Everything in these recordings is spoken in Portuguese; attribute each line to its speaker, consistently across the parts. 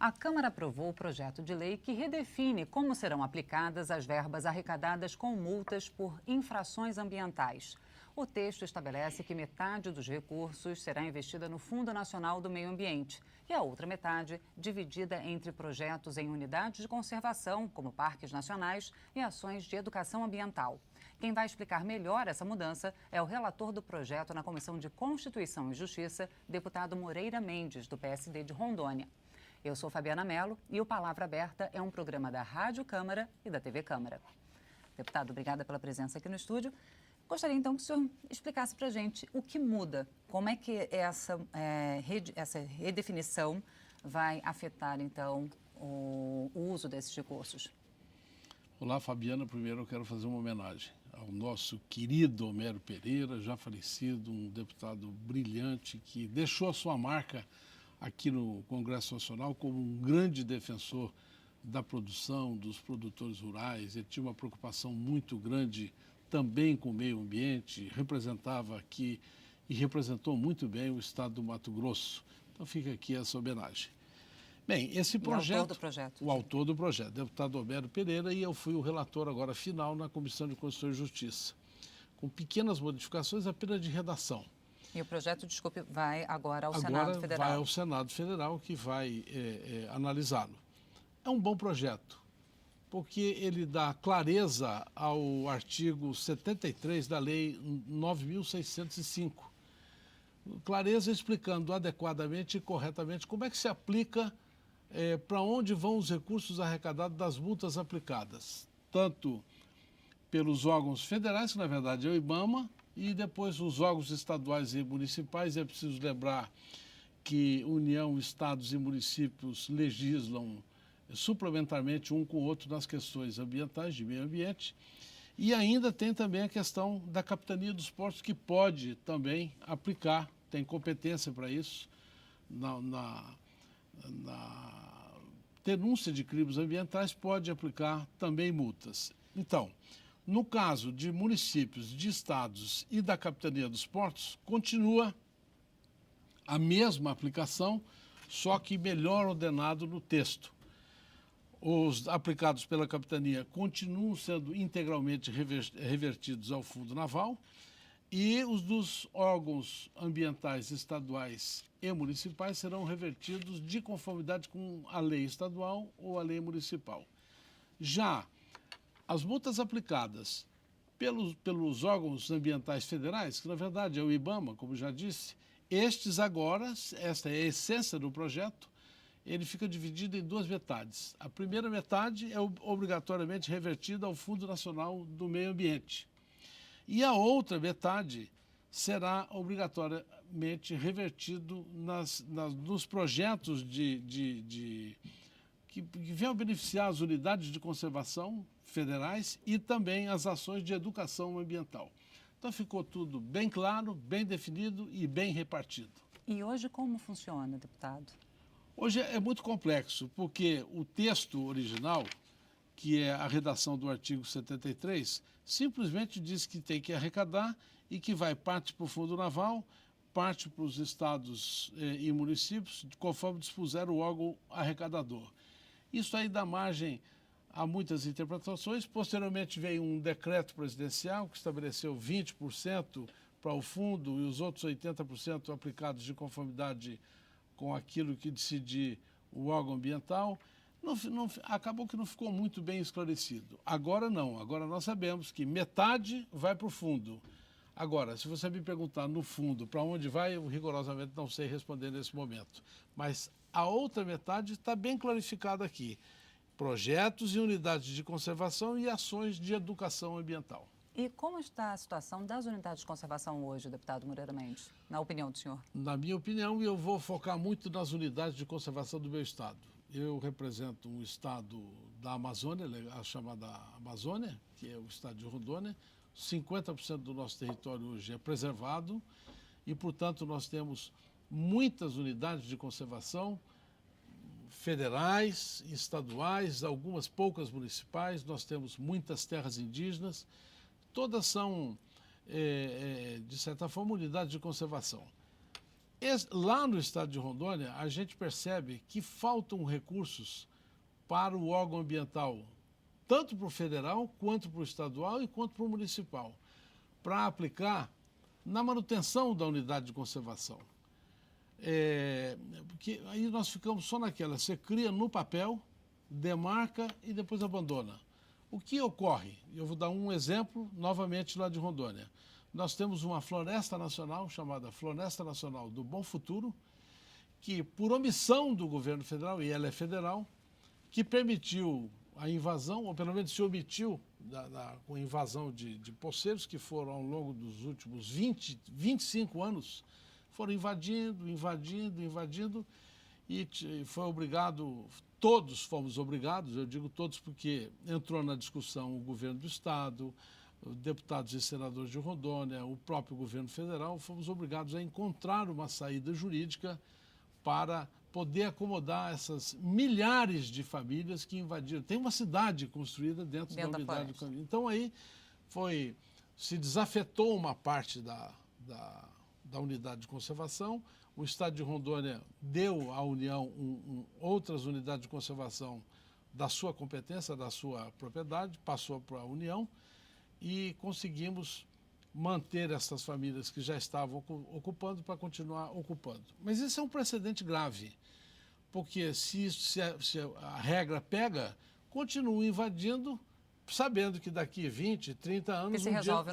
Speaker 1: A Câmara aprovou o projeto de lei que redefine como serão aplicadas as verbas arrecadadas com multas por infrações ambientais. O texto estabelece que metade dos recursos será investida no Fundo Nacional do Meio Ambiente e a outra metade dividida entre projetos em unidades de conservação, como parques nacionais, e ações de educação ambiental. Quem vai explicar melhor essa mudança é o relator do projeto na Comissão de Constituição e Justiça, deputado Moreira Mendes, do PSD de Rondônia. Eu sou Fabiana Mello e o Palavra Aberta é um programa da Rádio Câmara e da TV Câmara. Deputado, obrigada pela presença aqui no estúdio. Gostaria então que o senhor explicasse para a gente o que muda, como é que essa redefinição vai afetar então o uso desses recursos.
Speaker 2: Olá, Fabiana. Primeiro eu quero fazer uma homenagem ao nosso querido Homero Pereira, já falecido, um deputado brilhante que deixou a sua marca aqui no Congresso Nacional como um grande defensor da produção, dos produtores rurais. Ele tinha uma preocupação muito grande também com o meio ambiente, representava aqui e representou muito bem o estado do Mato Grosso. Então fica aqui essa homenagem. Bem, esse projeto... O autor do projeto, deputado Homero Pereira, e eu fui o relator agora final na Comissão de Constituição e Justiça, com pequenas modificações apenas de redação.
Speaker 1: E o projeto, desculpe, vai agora ao Senado Federal.
Speaker 2: Vai ao Senado Federal, que vai analisá-lo. É um bom projeto, porque ele dá clareza ao artigo 73 da Lei 9.605. Clareza explicando adequadamente e corretamente como é que se aplica, para onde vão os recursos arrecadados das multas aplicadas, tanto pelos órgãos federais, que na verdade é o IBAMA, e depois os órgãos estaduais e municipais. É preciso lembrar que União, estados e municípios legislam suplementarmente um com o outro nas questões ambientais, de meio ambiente. E ainda tem também a questão da Capitania dos Portos, que pode também aplicar, tem competência para isso, na denúncia de crimes ambientais, pode aplicar também multas. Então, no caso de municípios, de estados e da Capitania dos Portos, continua a mesma aplicação, só que melhor ordenado no texto. Os aplicados pela Capitania continuam sendo integralmente revertidos ao Fundo Naval, e os dos órgãos ambientais estaduais e municipais serão revertidos de conformidade com a lei estadual ou a lei municipal. Já as multas aplicadas pelos órgãos ambientais federais, que na verdade é o IBAMA, como já disse, estes agora, esta é a essência do projeto, ele fica dividido em duas metades. A primeira metade é obrigatoriamente revertida ao Fundo Nacional do Meio Ambiente. E a outra metade será obrigatoriamente revertido nos projetos que venham beneficiar as unidades de conservação federais e também as ações de educação ambiental. Então ficou tudo bem claro, bem definido e bem repartido.
Speaker 1: E hoje como funciona, deputado?
Speaker 2: Hoje é muito complexo, porque o texto original, que é a redação do artigo 73, simplesmente diz que tem que arrecadar e que vai parte para o Fundo Naval, parte para os estados e municípios, conforme dispuser o órgão arrecadador. Isso aí dá margem a muitas interpretações. Posteriormente veio um decreto presidencial que estabeleceu 20% para o fundo e os outros 80% aplicados de conformidade com aquilo que decidir o órgão ambiental. Acabou que não ficou muito bem esclarecido. Agora não, agora nós sabemos que metade vai para o fundo. Agora, se você me perguntar no fundo para onde vai, eu rigorosamente não sei responder nesse momento. Mas a outra metade está bem clarificada aqui. Projetos e unidades de conservação e ações de educação ambiental.
Speaker 1: E como está a situação das unidades de conservação hoje, deputado Moreira Mendes, na opinião do senhor?
Speaker 2: Na minha opinião, eu vou focar muito nas unidades de conservação do meu estado. Eu represento um estado da Amazônia, a chamada Amazônia, que é o estado de Rondônia. 50% do nosso território hoje é preservado e, portanto, nós temos muitas unidades de conservação federais, estaduais, algumas poucas municipais. Nós temos muitas terras indígenas. Todas são, de certa forma, unidades de conservação. Lá no estado de Rondônia, a gente percebe que faltam recursos para o órgão ambiental, tanto para o federal, quanto para o estadual e quanto para o municipal, para aplicar na manutenção da unidade de conservação. Porque aí nós ficamos só naquela, você cria no papel, demarca e depois abandona. O que ocorre? Eu vou dar um exemplo novamente lá de Rondônia. Nós temos uma floresta nacional chamada Floresta Nacional do Bom Futuro, que por omissão do governo federal, e ela é federal, que permitiu a invasão, ou pelo menos se omitiu com a invasão de poceiros que foram ao longo dos últimos 25 anos, foram invadindo, e foi obrigado, todos fomos obrigados, eu digo todos porque entrou na discussão o governo do estado, deputados e senadores de Rondônia, o próprio governo federal, fomos obrigados a encontrar uma saída jurídica para poder acomodar essas milhares de famílias que invadiram. Tem uma cidade construída dentro da unidade do caminho. Então aí se desafetou uma parte da unidade de conservação. O estado de Rondônia deu à União outras unidades de conservação da sua competência, da sua propriedade, passou para a União e conseguimos manter essas famílias que já estavam ocupando para continuar ocupando. Mas isso é um precedente grave, porque se a regra pega, continua invadindo, sabendo que daqui 20, 30 anos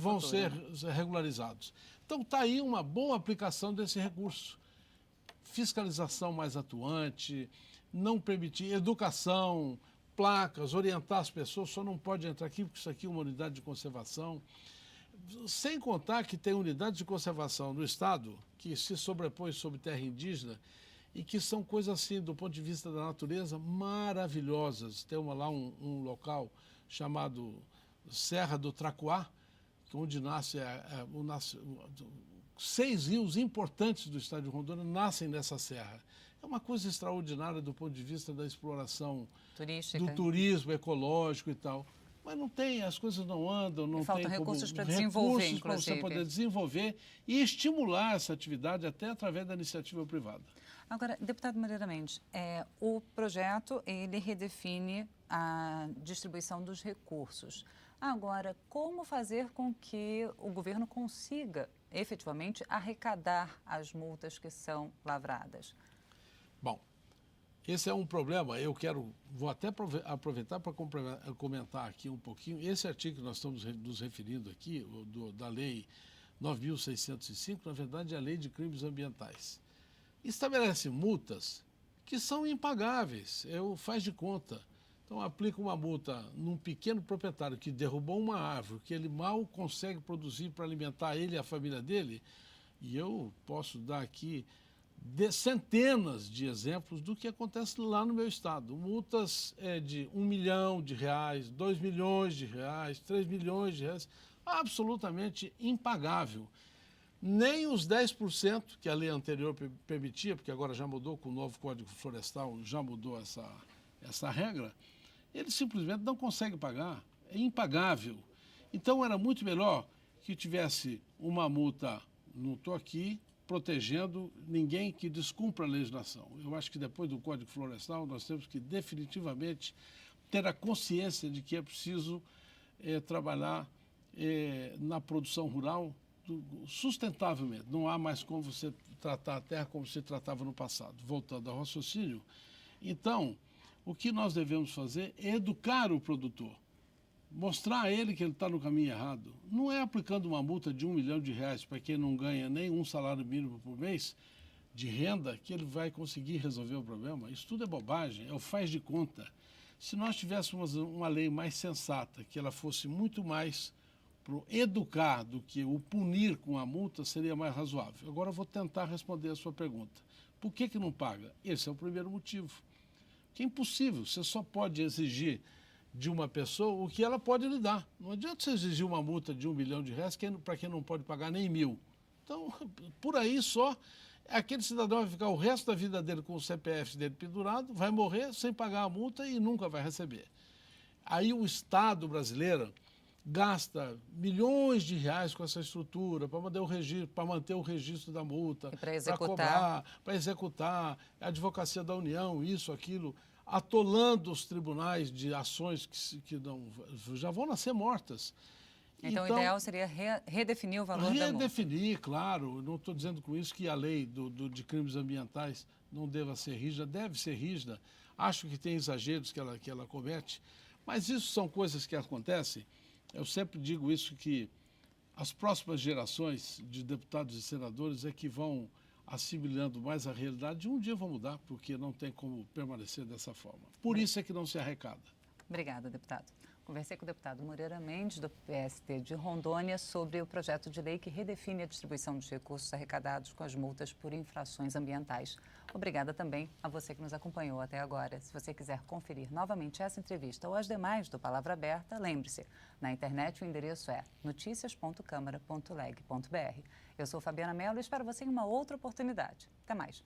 Speaker 2: vão ser regularizados. Então está aí uma boa aplicação desse recurso. Fiscalização mais atuante, não permitir educação, placas, orientar as pessoas, só não pode entrar aqui porque isso aqui é uma unidade de conservação. Sem contar que tem unidades de conservação no estado que se sobrepõem sobre terra indígena e que são coisas assim, do ponto de vista da natureza, maravilhosas. Tem lá um local chamado Serra do Tracuá, onde nasce 6 rios importantes do estado de Rondônia nascem nessa serra. É uma coisa extraordinária do ponto de vista da exploração turística, do turismo ecológico e tal. Mas não tem, as coisas não andam, não tem
Speaker 1: recursos para desenvolver, inclusive.
Speaker 2: Para você poder desenvolver e estimular essa atividade até através da iniciativa privada.
Speaker 1: Agora, deputado Moreira Mendes, o projeto, ele redefine a distribuição dos recursos. Agora, como fazer com que o governo consiga, efetivamente, arrecadar as multas que são lavradas?
Speaker 2: Bom, esse é um problema, vou até aproveitar para comentar aqui um pouquinho. Esse artigo que nós estamos nos referindo aqui, da Lei 9.605, na verdade é a Lei de Crimes Ambientais. Estabelece multas que são impagáveis, faz de conta. Então aplica uma multa num pequeno proprietário que derrubou uma árvore, que ele mal consegue produzir para alimentar ele e a família dele, e eu posso dar aqui centenas de exemplos do que acontece lá no meu estado. Multas de R$1 milhão, R$2 milhões, R$3 milhões, absolutamente impagável. Nem os 10% que a lei anterior permitia, porque agora já mudou com o novo Código Florestal, já mudou essa regra, ele simplesmente não consegue pagar, é impagável. Então era muito melhor que tivesse uma multa, não estou aqui protegendo ninguém que descumpra a legislação. Eu acho que depois do Código Florestal nós temos que definitivamente ter a consciência de que é preciso trabalhar na produção rural sustentavelmente. Não há mais como você tratar a terra como se tratava no passado. Voltando ao raciocínio, então, o que nós devemos fazer é educar o produtor, mostrar a ele que ele está no caminho errado. Não é aplicando uma multa de R$1 milhão para quem não ganha nem um salário mínimo por mês de renda que ele vai conseguir resolver o problema. Isso tudo é bobagem, é o faz de conta. Se nós tivéssemos uma lei mais sensata, que ela fosse muito mais para educar do que o punir com a multa, seria mais razoável. Agora eu vou tentar responder a sua pergunta. Por que não paga? Esse é o primeiro motivo. Que é impossível, você só pode exigir de uma pessoa o que ela pode lhe dar. Não adianta você exigir uma multa de R$1 milhão para quem não pode pagar nem 1.000. Então, por aí só, aquele cidadão vai ficar o resto da vida dele com o CPF dele pendurado, vai morrer sem pagar a multa e nunca vai receber. Aí o Estado brasileiro, gasta milhões de reais com essa estrutura para manter o registro da multa, para cobrar, para executar, a advocacia da União, isso, aquilo, atolando os tribunais de ações que não, já vão nascer mortas.
Speaker 1: Então, o ideal seria redefinir o valor da multa.
Speaker 2: Redefinir, claro. Não estou dizendo com isso que a lei de crimes ambientais não deva ser rígida, deve ser rígida. Acho que tem exageros que ela comete, mas isso são coisas que acontecem. Eu sempre digo isso, que as próximas gerações de deputados e senadores é que vão assimilando mais a realidade e um dia vão mudar, porque não tem como permanecer dessa forma. Por isso é que não se arrecada.
Speaker 1: Obrigada, deputado. Conversei com o deputado Moreira Mendes, do PST de Rondônia, sobre o projeto de lei que redefine a distribuição dos recursos arrecadados com as multas por infrações ambientais. Obrigada também a você que nos acompanhou até agora. Se você quiser conferir novamente essa entrevista ou as demais do Palavra Aberta, lembre-se, na internet o endereço é noticias.câmara.leg.br. Eu sou Fabiana Mello e espero você em uma outra oportunidade. Até mais.